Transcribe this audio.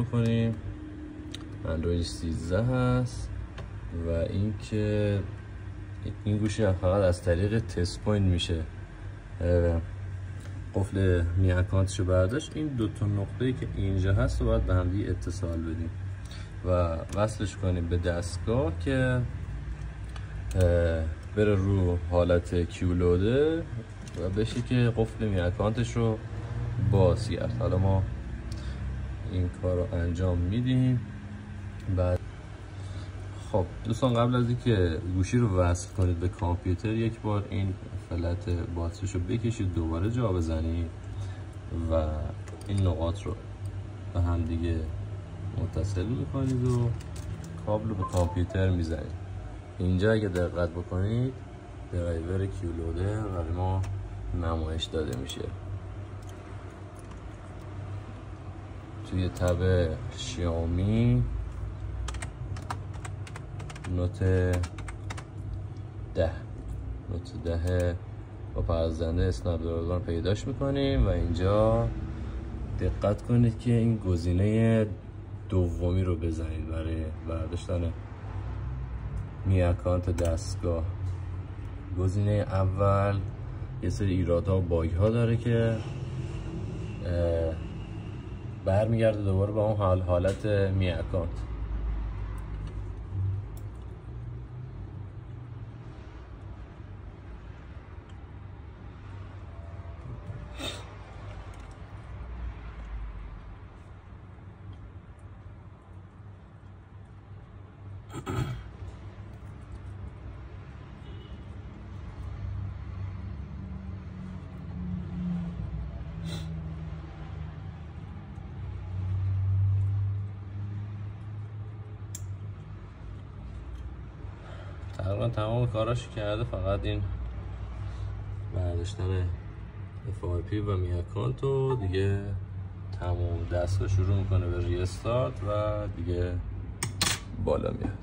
بکنیم. اندروید 13 هست و اینکه این گوشی فقط از طریق تست پوینت میشه قفل می اکانتشو برداشت. این دو تا نقطه‌ای که اینجا هست رو باید به هم دیگه اتصال بدیم و وصلش کنیم به دستگاه که بره رو حالت کیولوده و بشه که قفل می اکانتش رو باز کرد. حالا ما این کار رو انجام میدیم. بعد خب دوستان، قبل از اینکه گوشی رو وصل کنید به کامپیوتر، یک بار این فلت باتریش رو بکشید، دوباره جا بزنید و این نقاط رو به هم دیگه متصل میکنید و کابل رو به کامپیوتر میزنید. اینجا اگه دقت بکنید درایور کیولوده برای ما نمایش داده میشه. توی تب شیائومی نوت 10 با پرزنده اسنپ دراگون پیداش میکنیم و اینجا دقت کنید که این گزینه دومی رو بزنید برای برداشتن می اکانت دستگاه. گزینه اول یه سری ایرادها و باگ ها داره که برمیگرده دوباره به اون حالت می اکانت. تقریبا تمام کاراشو کرده، فقط این برداشتن FIP و می اکانت و دیگه تمام. دستگاه شروع میکنه به ریستارت و دیگه بالا میاد.